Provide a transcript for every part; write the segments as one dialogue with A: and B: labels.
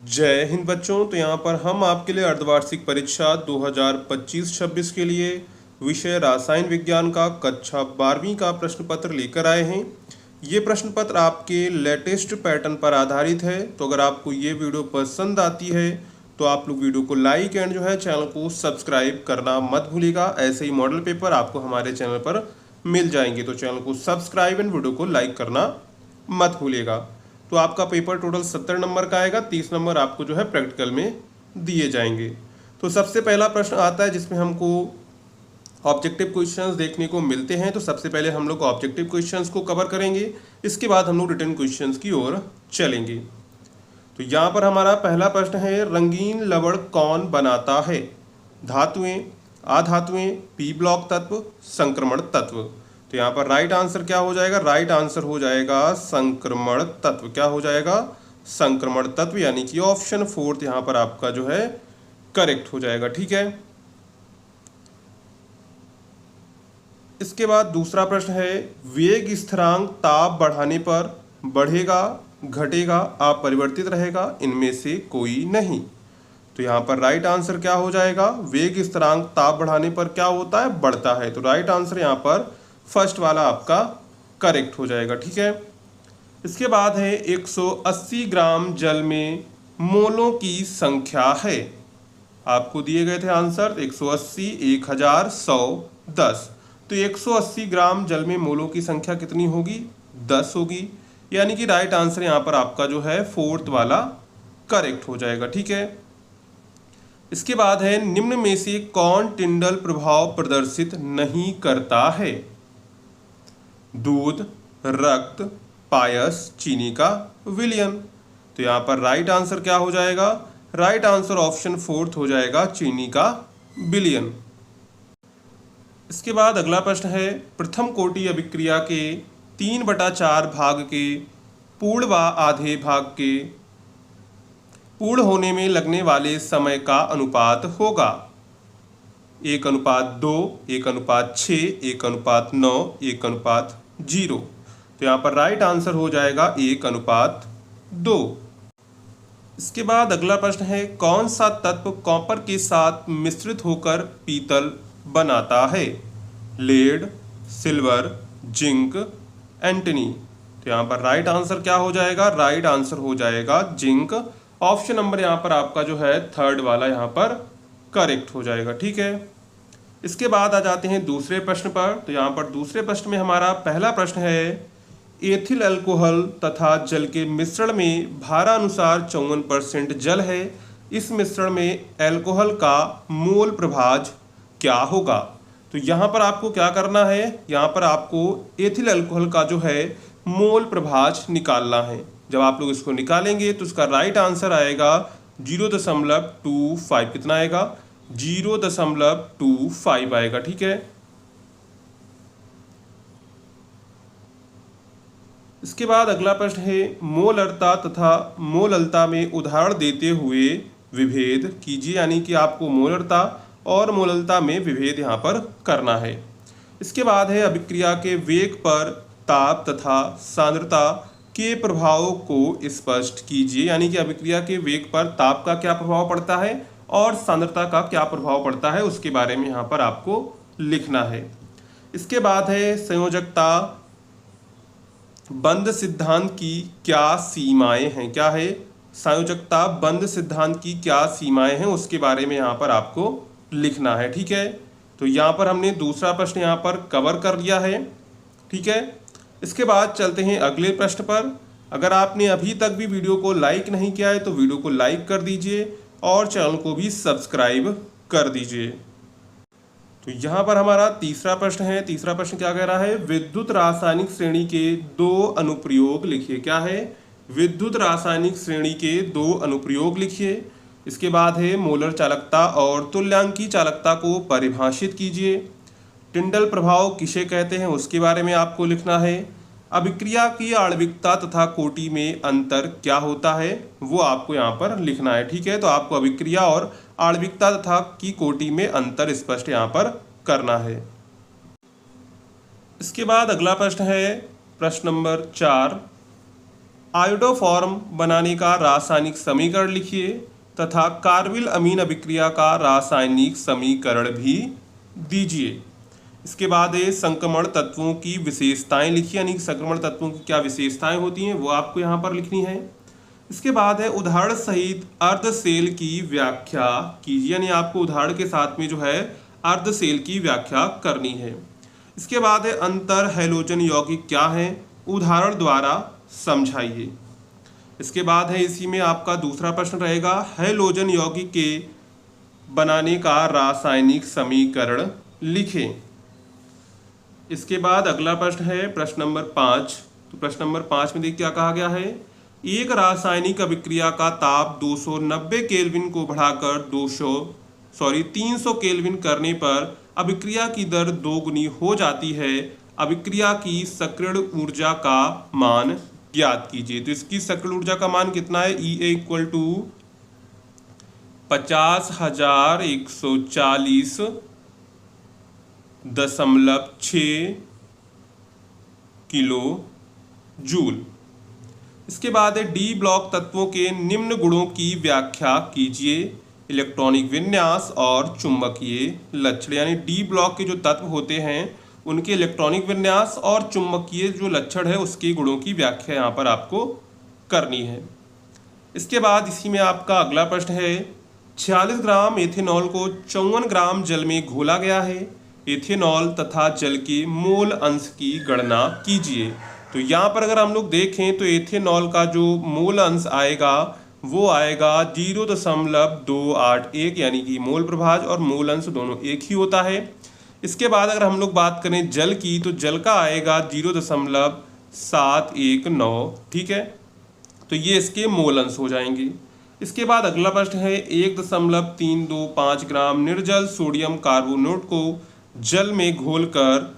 A: जय हिंद बच्चों। तो यहाँ पर हम आपके लिए अर्धवार्षिक परीक्षा 2025-26 के लिए विषय रसायन विज्ञान का कक्षा 12वीं का प्रश्न पत्र लेकर आए हैं। ये प्रश्न पत्र आपके लेटेस्ट पैटर्न पर आधारित है। तो अगर आपको ये वीडियो पसंद आती है तो आप लोग वीडियो को लाइक एंड जो है चैनल को सब्सक्राइब करना मत भूलिएगा। ऐसे ही मॉडल पेपर आपको हमारे चैनल पर मिल जाएंगे, तो चैनल को सब्सक्राइब एंड वीडियो को लाइक करना मत भूलिएगा। तो आपका पेपर टोटल 70 नंबर का आएगा, 30 नंबर आपको जो है प्रैक्टिकल में दिए जाएंगे। तो सबसे पहला प्रश्न आता है जिसमें हमको ऑब्जेक्टिव क्वेश्चंस देखने को मिलते हैं। तो सबसे पहले हम लोग ऑब्जेक्टिव क्वेश्चंस को कवर करेंगे, इसके बाद हम लोग रिटन क्वेश्चंस की ओर चलेंगे। तो यहाँ पर हमारा पहला प्रश्न है, रंगीन लवण कौन बनाता है? धातुएं, अधातुएं, पी ब्लॉक तत्व, संक्रमण तत्व। तो यहाँ पर राइट आंसर क्या हो जाएगा? राइट आंसर हो जाएगा संक्रमण तत्व। क्या हो जाएगा? संक्रमण तत्व, यानी कि ऑप्शन 4 यहाँ पर आपका जो है करेक्ट हो जाएगा। ठीक है, इसके बाद दूसरा प्रश्न है, वेग स्थिरांक ताप बढ़ाने पर बढ़ेगा, घटेगा, अपरिवर्तित रहेगा, इनमें से कोई नहीं। तो यहाँ पर राइट आंसर क्या हो जाएगा? वेग स्थिरांक ताप बढ़ाने पर क्या होता है? बढ़ता है। तो राइट आंसर यहाँ पर फर्स्ट वाला आपका करेक्ट हो जाएगा। ठीक है, इसके बाद है 180 ग्राम जल में मोलों की संख्या है। आपको दिए गए थे आंसर 180, 1000, 100, 10। तो 180 ग्राम जल में मोलों की संख्या कितनी होगी? 10 होगी, यानी कि राइट आंसर यहाँ पर आपका जो है फोर्थ वाला करेक्ट हो जाएगा। ठीक है, इसके बाद है, निम्न में से कौन टिंडल प्रभाव प्रदर्शित नहीं करता है? दूध, रक्त, पायस, चीनी का विलयन। तो यहाँ पर राइट आंसर क्या हो जाएगा? राइट आंसर ऑप्शन 4 हो जाएगा, चीनी का विलयन। इसके बाद अगला प्रश्न है, प्रथम कोटि अभिक्रिया के 3/4 भाग के पूर्ण व आधे भाग के पूर्ण होने में लगने वाले समय का अनुपात होगा 1:2, 1:6, 1:9, 1:0। तो यहाँ पर राइट आंसर हो जाएगा 1:2। इसके बाद अगला प्रश्न है, कौन सा तत्व कॉपर के साथ मिश्रित होकर पीतल बनाता है? Lead, silver, zinc, antimony. तो यहाँ पर राइट आंसर क्या हो जाएगा? राइट आंसर हो जाएगा जिंक। ऑप्शन नंबर यहाँ पर आपका जो है थर्ड वाला यहाँ पर करेक्ट हो जाएगा। ठीक है, इसके बाद आ जाते हैं दूसरे प्रश्न पर। तो यहाँ पर दूसरे प्रश्न में हमारा पहला प्रश्न है, एथिल अल्कोहल तथा जल के मिश्रण में भारानुसार 54% जल है। इस मिश्रण में अल्कोहल का मोल प्रभाज क्या होगा? तो यहाँ पर आपको क्या करना है? यहाँ पर आपको एथिल अल्कोहल का जो है मोल प्रभाज निकालना है। जब आप लोग इसको निकालेंगे तो इसका राइट आंसर आएगा 0.25। कितना आएगा? 0.25 आएगा। ठीक है, इसके बाद अगला प्रश्न है, मोलरता तथा मोललता में उदाहरण देते हुए विभेद कीजिए, यानी कि आपको मोलरता और मोललता में विभेद यहाँ पर करना है। इसके बाद है, अभिक्रिया के वेग पर ताप तथा सांद्रता के प्रभाव को स्पष्ट कीजिए, यानी कि अभिक्रिया के वेग पर ताप का क्या प्रभाव पड़ता है और सांद्रता का क्या प्रभाव पड़ता है, उसके बारे में यहाँ पर आपको लिखना है। इसके बाद है, संयोजकता बंध सिद्धांत की क्या सीमाएं हैं? क्या है? संयोजकता बंध सिद्धांत की क्या सीमाएं हैं, उसके बारे में यहाँ पर आपको लिखना है। ठीक है, तो यहाँ पर हमने दूसरा प्रश्न यहाँ पर कवर कर लिया है। ठीक है, इसके बाद चलते हैं अगले प्रश्न पर। अगर आपने अभी तक भी वीडियो को लाइक नहीं किया है तो वीडियो को लाइक कर दीजिए और चैनल को भी सब्सक्राइब कर दीजिए। तो यहाँ पर हमारा तीसरा प्रश्न है। तीसरा प्रश्न क्या कह रहा है? विद्युत रासायनिक श्रेणी के 2 अनुप्रयोग लिखिए। क्या है? विद्युत रासायनिक श्रेणी के 2 अनुप्रयोग लिखिए। इसके बाद है, मोलर चालकता और तुल्यांकी चालकता को परिभाषित कीजिए। टिंडल प्रभाव किसे कहते हैं, उसके बारे में आपको लिखना है। अभिक्रिया की आणविकता तथा कोटि में अंतर क्या होता है, वो आपको यहाँ पर लिखना है। ठीक है, तो आपको अभिक्रिया और आणविकता तथा की कोटि में अंतर स्पष्ट यहाँ पर करना है। इसके बाद अगला प्रश्न है प्रश्न नंबर 4, आयोडोफॉर्म बनाने का रासायनिक समीकरण लिखिए तथा कार्बिल अमीन अभिक्रिया का रासायनिक समीकरण भी दीजिए। इसके बाद है संक्रमण तत्वों की विशेषताएं लिखिए, यानी संक्रमण तत्वों की क्या विशेषताएं होती हैं वो आपको यहाँ पर लिखनी है। इसके बाद है उदाहरण सहित अर्धसेल की व्याख्या कीजिए, यानी आपको उदाहरण के साथ में जो है अर्धसेल की व्याख्या करनी है। इसके बाद है अंतर हैलोजन यौगिक क्या है, उदाहरण द्वारा समझाइए। इसके बाद है इसी में आपका दूसरा प्रश्न रहेगा, हैलोजन यौगिक के बनाने का रासायनिक समीकरण लिखें। इसके बाद अगला प्रश्न है प्रश्न नंबर 5। तो प्रश्न नंबर 5 में देखिए क्या कहा गया है, एक रासायनिक अभिक्रिया का ताप 290 केल्विन को बढ़ाकर 300 केल्विन करने पर अभिक्रिया की दर 2 गुनी हो जाती है। अभिक्रिया की सक्रिय ऊर्जा का मान ज्ञात कीजिए। तो इसकी सक्रिय ऊर्जा का मान कितना है, E equal to 50,140.6 kilo joule. इसके बाद है डी ब्लॉक तत्वों के निम्न गुणों की व्याख्या कीजिए, इलेक्ट्रॉनिक विन्यास और चुंबकीय लक्षण। यानी डी ब्लॉक के जो तत्व होते हैं उनके इलेक्ट्रॉनिक विन्यास और चुंबकीय जो लक्षण है उसके गुणों की व्याख्या यहाँ पर आपको करनी है। इसके बाद इसी में आपका अगला प्रश्न है, 46 ग्राम एथेनॉल को 54 ग्राम जल में घोला गया है। एथेनॉल तथा जल के मोल अंश की गणना कीजिए। तो यहाँ पर अगर हम लोग देखें तो एथेनॉल का जो मोल अंश आएगा वो आएगा 0.281, यानी कि मोल प्रभाज और मोल अंश दोनों एक ही होता है। इसके बाद अगर हम लोग बात करें जल की, तो जल का आएगा 0.719, ठीक है। तो ये इसके मोल अंश हो जाएंगे। इसके बाद अगला प्रश्न है, 1.325 ग्राम निर्जल सोडियम कार्बोनेट को जल में घोलकर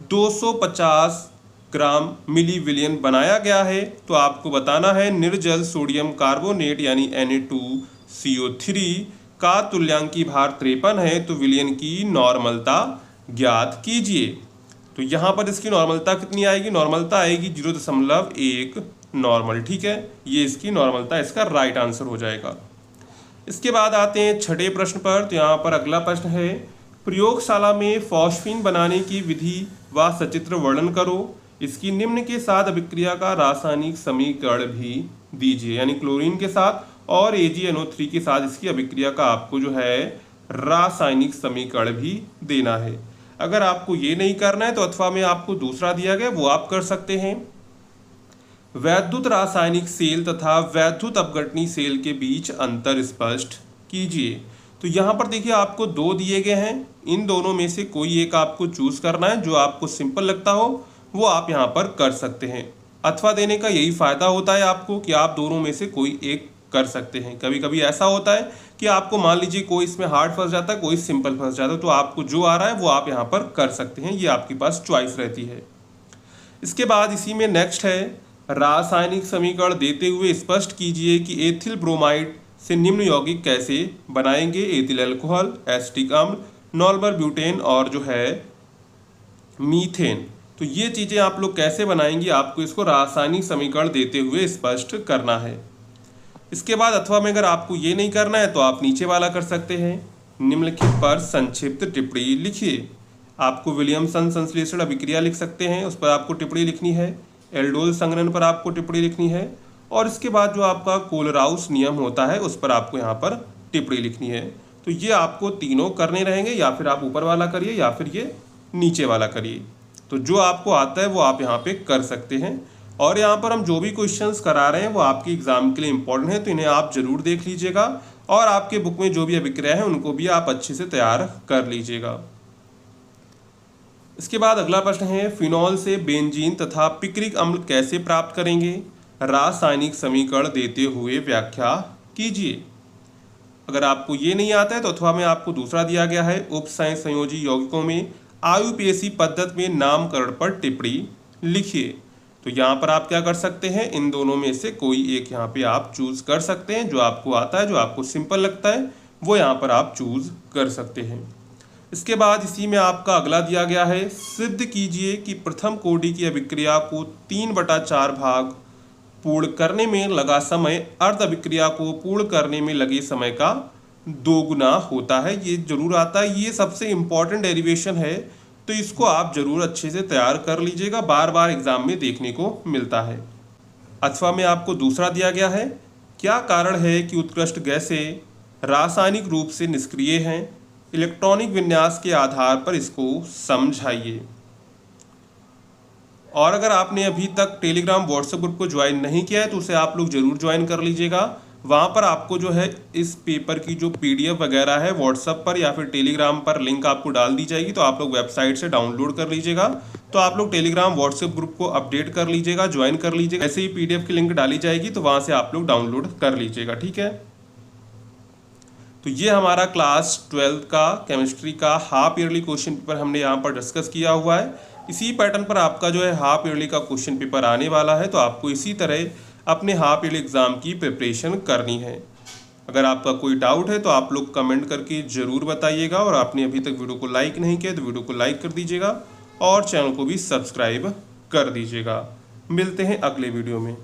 A: 250 ग्राम मिली विलियन बनाया गया है। तो आपको बताना है निर्जल सोडियम कार्बोनेट यानी Na2CO3 का तुल्यांकी भार 53 है, तो विलियन की नॉर्मलता ज्ञात कीजिए। तो यहाँ पर इसकी नॉर्मलता कितनी आएगी, नॉर्मलता आएगी 0.1 नॉर्मल, ठीक है। ये इसकी नॉर्मलता, इसका राइट आंसर हो जाएगा। इसके बाद आते हैं छठे प्रश्न पर। तो यहाँ पर अगला प्रश्न है, प्रयोगशाला में फॉस्फीन बनाने की विधि व सचित्र वर्णन करो। इसकी निम्न के साथ अभिक्रिया का रासायनिक समीकरण भी दीजिए, यानी क्लोरीन के साथ और AgNO3 के साथ इसकी अभिक्रिया का आपको जो है रासायनिक समीकरण भी देना है। अगर आपको ये नहीं करना है तो अथवा में आपको दूसरा दिया गया वो आप कर सकते हैं। वैद्युत रासायनिक सेल तथा वैद्युत अपघटनी सेल के बीच अंतर स्पष्ट कीजिए। तो यहाँ पर देखिए आपको 2 दिए गए हैं, इन दोनों में से कोई एक आपको चूज करना है। जो आपको सिंपल लगता हो वो आप यहाँ पर कर सकते हैं। अथवा देने का यही फायदा होता है आपको कि आप दोनों में से कोई एक कर सकते हैं। कभी कभी ऐसा होता है कि आपको मान लीजिए कोई इसमें हार्ड फंस जाता है, कोई सिंपल फंस जाता है, तो आपको जो आ रहा है वो आप यहाँ पर कर सकते हैं। ये आपके पास चॉइस रहती है। इसके बाद इसी में नेक्स्ट है, रासायनिक समीकरण देते हुए स्पष्ट कीजिए कि एथिल ब्रोमाइड से निम्न यौगिक कैसे बनाएंगे। एथिल अल्कोहल, एसिटिक अम्ल, नॉर्मल ब्यूटेन और जो है मीथेन। तो ये चीज़ें आप लोग कैसे बनाएंगे, आपको इसको रासायनिक समीकरण देते हुए स्पष्ट करना है। इसके बाद अथवा में अगर आपको ये नहीं करना है तो आप नीचे वाला कर सकते हैं, निम्नलिखित पर संक्षिप्त टिप्पणी लिखिए। आपको विलियमसन संश्लेषण अभिक्रिया लिख सकते हैं, उस पर आपको टिप्पणी लिखनी है। एल्डोल संघनन पर आपको टिप्पणी लिखनी है और इसके बाद जो आपका कोलराउस नियम होता है उस पर आपको यहाँ पर टिप्पणी लिखनी है। तो ये आपको तीनों करने रहेंगे, या फिर आप ऊपर वाला करिए या फिर ये नीचे वाला करिए। तो जो आपको आता है वो आप यहाँ पे कर सकते हैं। और यहाँ पर हम जो भी क्वेश्चंस करा रहे हैं वो आपके एग्जाम के लिए इंपॉर्टेंट है, तो इन्हें आप जरूर देख लीजिएगा और आपके बुक में जो भी अभिक्रिया है उनको भी आप अच्छे से तैयार कर लीजिएगा। इसके बाद अगला प्रश्न है, फिनॉल से बेंजीन तथा पिक्रिक अम्ल कैसे प्राप्त करेंगे। रासायनिक समीकरण देते हुए व्याख्या कीजिए। अगर आपको ये नहीं आता है तो अथवा में आपको दूसरा दिया गया है, उपसंयोजी यौगिकों में आयुपेशी पद्धति में नामकरण पर टिप्पणी लिखिए। तो यहाँ पर आप क्या कर सकते हैं, इन दोनों में से कोई एक यहाँ पे आप चूज कर सकते हैं। जो आपको आता है, जो आपको सिंपल लगता है वो यहाँ पर आप चूज कर सकते हैं। इसके बाद इसी में आपका अगला दिया गया है, सिद्ध कीजिए कि प्रथम कोटि की अभिक्रिया को 3/4 भाग पूर्ण करने में लगा समय अर्ध अभिक्रिया को पूर्ण करने में लगे समय का 2 गुना होता है। ये जरूर आता है, ये सबसे इम्पॉर्टेंट डेरिवेशन है, तो इसको आप जरूर अच्छे से तैयार कर लीजिएगा, बार बार एग्जाम में देखने को मिलता है। अथवा में आपको दूसरा दिया गया है, क्या कारण है कि उत्कृष्ट गैसें रासायनिक रूप से निष्क्रिय हैं, इलेक्ट्रॉनिक विन्यास के आधार पर इसको समझाइए। और अगर आपने अभी तक टेलीग्राम व्हाट्सएप ग्रुप को ज्वाइन नहीं किया है तो उसे आप लोग जरूर ज्वाइन कर लीजिएगा। वहाँ पर आपको जो है इस पेपर की जो PDF वगैरह है व्हाट्सएप पर या फिर टेलीग्राम पर लिंक आपको डाल दी जाएगी, तो आप लोग वेबसाइट से डाउनलोड कर लीजिएगा। तो आप लोग टेलीग्राम व्हाट्सएप ग्रुप को अपडेट कर लीजिएगा, ज्वाइन कर लीजिएगा। ऐसे ही PDF की लिंक डाली जाएगी तो वहाँ से आप लोग डाउनलोड कर लीजिएगा, ठीक है। तो ये हमारा क्लास 12 का केमिस्ट्री का हाफ ईयरली क्वेश्चन पेपर हमने यहाँ पर डिस्कस किया हुआ है। इसी पैटर्न पर आपका जो है हाफ ईयरली का क्वेश्चन पेपर आने वाला है, तो आपको इसी तरह अपने हाफ ईयरली एग्ज़ाम की प्रिपरेशन करनी है। अगर आपका कोई डाउट है तो आप लोग कमेंट करके ज़रूर बताइएगा, और आपने अभी तक वीडियो को लाइक नहीं किया तो वीडियो को लाइक कर दीजिएगा और चैनल को भी सब्सक्राइब कर दीजिएगा। मिलते हैं अगले वीडियो में।